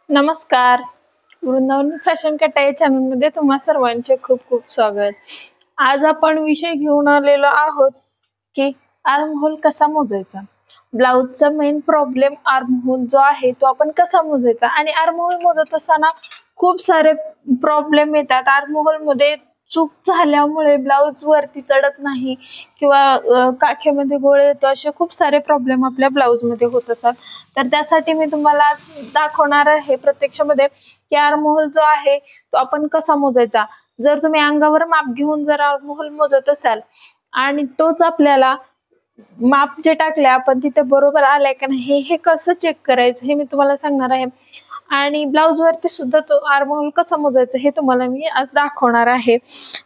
नमस्कार. वृंदावन फॅशन कट्टा या चॅनल मध्ये तुम्हा सर्वांचे खूप खूप स्वागत. आज आपण विषय घेऊन आलेलो आहोत की आर्म होल कसा मोजायचा. ब्लाउजचा मेन प्रॉब्लेम आर्म होल जो आहे तो आपण कसा मोजायचा आणि आर्म होल मोजत असताना खूप सारे प्रॉब्लेम येतात. आर्म होल मध्ये चूक झाल्यामुळे ब्लाउज वरती चढत नाही किंवा काखेमध्ये गोळे येतो, असे खूप सारे प्रॉब्लेम आपल्या ब्लाउज मध्ये होत असतात. तर त्यासाठी मी तुम्हाला आज दाखवणार आहे प्रत्यक्षामध्ये की आर्म होल जो आहे तो आपण कसा मोजायचा. जर तुम्ही अंगावर माप घेऊन जर आर्म होल मोजत असाल आणि तोच आपल्याला माप जे टाकले आपण तिथे बरोबर आलाय का नाही हे कसं चेक करायचं हे मी तुम्हाला सांगणार आहे. आणि ब्लाउज वरती सुद्धा तो आर्म होल कसा मोजायचं हे तुम्हाला मी आज दाखवणार आहे.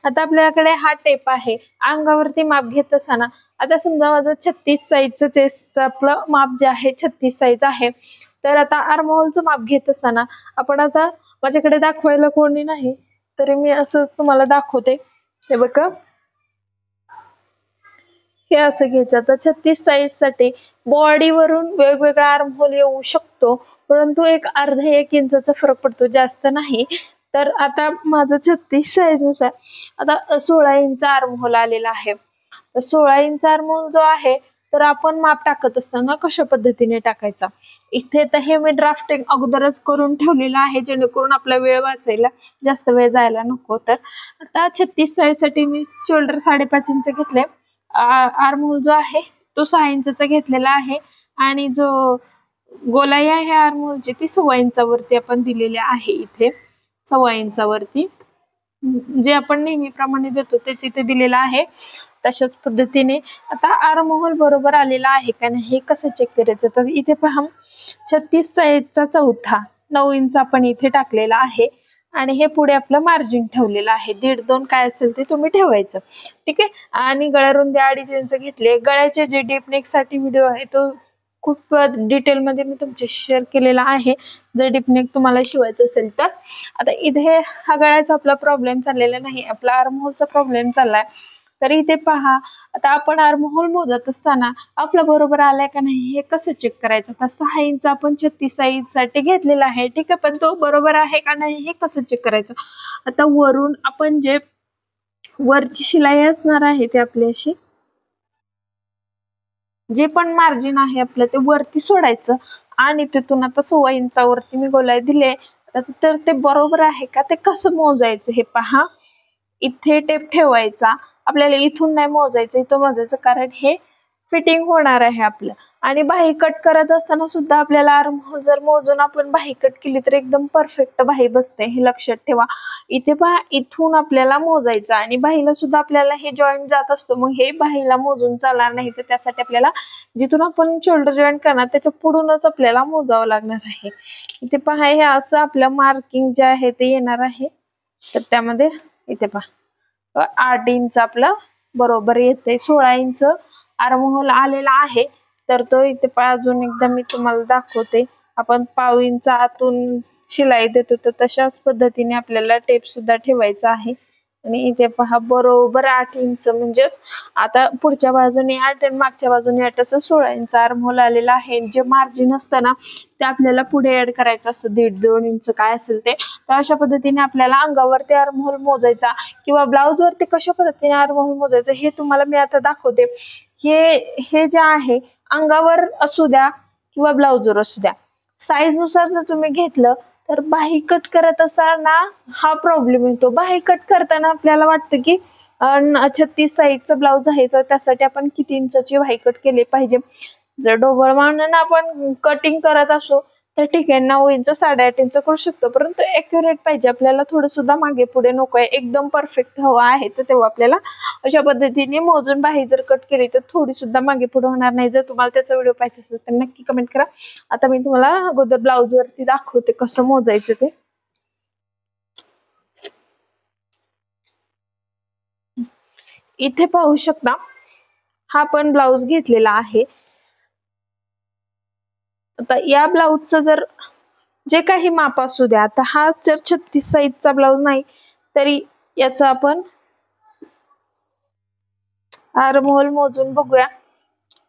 आता आपल्याकडे हा टेप आहे. अंगावरती माप घेत असताना आता समजा माझं 36 साईजचं चेस्टचं आपलं माप जे आहे 36 साईज आहे. तर आता आर्म होलचं माप घेत असताना आपण आता माझ्याकडे दाखवायला कोणी नाही तरी मी असंच तुम्हाला दाखवते. हे बघा, हे असं घ्यायचं. आता 36 साईज साठी बॉडीवरून वेगवेगळा आर्म होल येऊ शकतो, परंतु एक अर्धा 1 इंचाचा फरक पडतो, जास्त नाही. तर आता माझं 36 साईज नुसार आता 16 इंच आर्म होल आलेला आहे. 16 इंच आर्म होल जो आहे तर आपण माप टाकत असताना कशा पद्धतीने टाकायचा. इथे तर हे मी ड्राफ्टिंग अगोदरच करून ठेवलेलं आहे जेणेकरून आपला वेळ वाचायला, जास्त वेळ जायला नको. तर आता 36 साईज साठी मी शोल्डर 5.5 इंच घेतले. आर्म होल जो आहे तो 6 इंचचा घेतलेला आहे आणि जो गोलाई आहे आर्म होलची ती 1.25 इंचावरती आपण दिलेली आहे. इथे 1.25 इंचावरती जे आपण नेहमीप्रमाणे देतो तेच इथे दिलेलं आहे. तशाच पद्धतीने आता आर्म होल बरोबर आलेला आहे का नाही हे कसं चेक करायचं. तर इथे पहा, 36 साईजचा चौथा 9 इंच आपण इथे टाकलेला आहे आणि हे पुढे आपलं मार्जिन ठेवलेलं आहे. 1.5-2 काय असेल ते तुम्ही ठेवायचं, ठीक आहे. आणि गळा रुंदी 2.5 इंच घेतले. गळ्याचे जे डीप नेक साठी व्हिडिओ आहे तो खूप डिटेल मध्ये मी तुमच्याशी शेअर केलेला आहे, जर डीप नेक तुम्हाला शिवायचं असेल तर. आता इथे हा गळ्याचा आपला प्रॉब्लेम चाललेला नाही, आपला आर्म होलचा प्रॉब्लेम चाललाय. तर इथे पहा, आता आपण आर्म होल मोजत असताना आपला बरोबर आलाय का नाही हे कसं चेक करायचं. आता 6 इंच आपण 36 साईज साठी घेतलेला आहे, ठीक आहे, पण तो बरोबर आहे का नाही हे कसं चेक करायचं. आता वरून आपण जे वरची शिलाई असणार आहे ते आपली अशी, जे पण मार्जिन आहे आपलं ते वरती सोडायचं आणि तिथून आता 1.25 इंचावरती मी गोलाई दिले. तर ते बरोबर आहे का ते कसं मोजायचं हे पहा. इथे टेप ठेवायचा, आपल्याला इथून नाही मोजायचं, इथं मोजायचं, कारण हे फिटिंग होणार आहे आपलं. आणि बाही कट करत असताना सुद्धा आपल्याला आर्म होल जर मोजून आपण बाही कट केली तर एकदम परफेक्ट बाही बसते, हे लक्षात ठेवा. इथे पहा, इथून आपल्याला मोजायचं आणि बाहीला सुद्धा आपल्याला हे जॉईंट जात असतो, मग हे बाहीला मोजून चालणार नाही. तर त्यासाठी आपल्याला जिथून आपण शोल्डर जॉईंट करणार त्याच्या पुढूनच आपल्याला मोजावं लागणार आहे. इथे पहा, हे असं आपलं मार्किंग जे आहे ते येणार आहे. तर त्यामध्ये इथे पहा 8 इंच आपलं बरोबर येते. 16 इंच आर्म होल आलेला आहे. तर तो इथे पहा, अजून एकदा मी तुम्हाला दाखवते. आपण 1/2 इंच आतून शिलाई देतो तर तशाच पद्धतीने आपल्याला टेप सुद्धा ठेवायचा आहे. आणि इथे पहा बरोबर 8 इंच, म्हणजेच आता पुढच्या बाजूने 8 आणि मागच्या बाजूने 8 असं 16 इंच आर्म होल आलेला आहे. जे मार्जिन असतं ना ते आपल्याला पुढे ऍड करायचं असतं, 1.5-2 इंच काय असेल ते. तर अशा पद्धतीने आपल्याला अंगावरती आर्म होल मोजायचा किंवा ब्लाउज वरती कशा पद्धतीने आर्म होल मोजायचं हे तुम्हाला मी आता दाखवते. हे जे आहे अंगावर असू द्या किंवा ब्लाउजवर असू द्या, साईज नुसार जर तुम्ही घेतलं तर बाही कट करत असताना हा प्रॉब्लेम येतो. बाही कट करताना आपल्याला वाटतं की 36 साईजचा ब्लाउज आहे तर त्यासाठी आपण किती इंचाची बाही कट केली पाहिजे. जर ढोबळ मानानं आपण कटिंग करत असू तर ठीक आहे, 9 इंच 8.5 इंच करू शकतो, परंतु एक्युरेट पाहिजे आपल्याला, थोडं सुद्धा मागे पुढे नकोय, एकदम परफेक्ट हवा आहे. तर तेव्हा आपल्याला अशा पद्धतीने मोजून बाही जर कट केली तर थोडी सुद्धा मागे पुढे होणार नाही. जर तुम्हाला त्याचा व्हिडिओ पाहिजे असेल तर नक्की कमेंट करा. आता मी तुम्हाला अगोदर ब्लाउज वरती दाखवते कसं मोजायचं ते. इथे पाहू शकता, हा पण ब्लाउज घेतलेला आहे. आता या ब्लाउजचं जर जे काही माप असू द्या, आता हा जर 36 साईजचा ब्लाउज नाही तरी याचा आपण आर्म होल मोजून बघूया.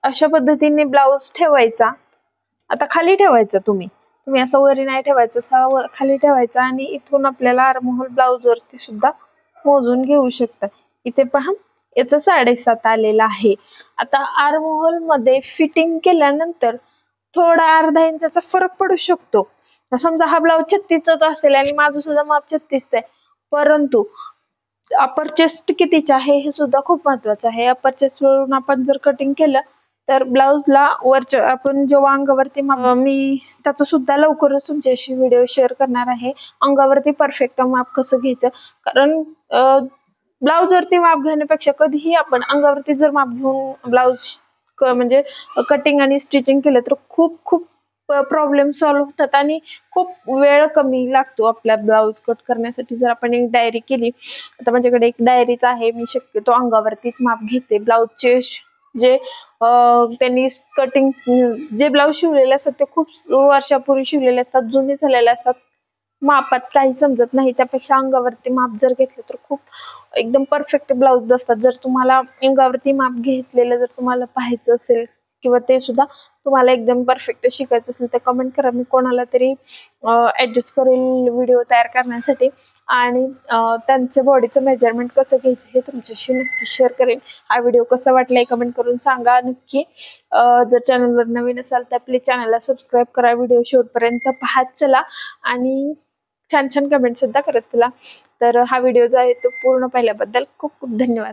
अशा पद्धतीने ब्लाउज ठेवायचा. आता खाली ठेवायचा तुम्ही, तुम्ही असं वरी नाही ठेवायचं, असा खाली ठेवायचा आणि इथून आपल्याला आर्महोल ब्लाउज वरती सुद्धा मोजून घेऊ शकता. इथे पहा याचं 7.5 आलेलं आहे. आता आर्महोल मध्ये फिटिंग केल्यानंतर थोडा अर्धा इंचाचा फरक पडू शकतो. समजा हा ब्लाउज 36चा असेल आणि माझं सुद्धा माप 36 आहे, परंतु अपर चेस्ट कितीचे आहे हे सुद्धा खूप महत्वाचं आहे. अपर चेस्ट वरून आपण जर कटिंग केलं तर ब्लाउजला वरच्या आपण जेव्हा अंगावरती मी त्याचं सुद्धा लवकरच तुमच्याशी व्हिडिओ शेअर करणार आहे. अंगावरती परफेक्ट माप कसं घ्यायचं, कारण ब्लाउज वरती माप घेण्यापेक्षा कधीही आपण अंगावरती जर माप घेऊन ब्लाउज म्हणजे कटिंग आणि स्टिचिंग केलं तर खूप खूप प्रॉब्लेम सॉल्व्ह होतात आणि खूप वेळ कमी लागतो आपला ब्लाउज कट करण्यासाठी. जर आपण एक डायरी केली, आता माझ्याकडे एक डायरीच आहे, मी शक्यतो अंगावरतीच माप घेते. ब्लाउजचे जे त्यांनी कटिंग जे ब्लाउज शिवलेले असतात ते खूप वर्षापूर्वी शिवलेले असतात, जुने झालेले असतात, मापात काही समजत नाही. त्यापेक्षा अंगावरती माप जर घेतलं तर खूप एकदम परफेक्ट ब्लाउज असतात. जर तुम्हाला अंगावरती माप घेतलेलं जर तुम्हाला पाहायचं असेल किंवा ते सुद्धा तुम्हाला एकदम परफेक्ट शिकायचं असेल तर कमेंट करा, मी कोणाला तरी ऍडजस्ट करेल व्हिडिओ तयार करण्यासाठी आणि त्यांचे बॉडीचं मेजरमेंट कसं घ्यायचं हे तुमच्याशी नक्की शेअर करेन. हा व्हिडिओ कसा वाटलाय कमेंट करून सांगा नक्की. जर चॅनलवर नवीन असाल तर प्लीज चॅनलला सबस्क्राईब करा. व्हिडिओ शेवटपर्यंत पाहत चला आणि छान छान कमेंट सुद्धा करत चला. तर हा व्हिडिओ जो आहे तो पूर्ण पाहिल्याबद्दल खूप खूप धन्यवाद.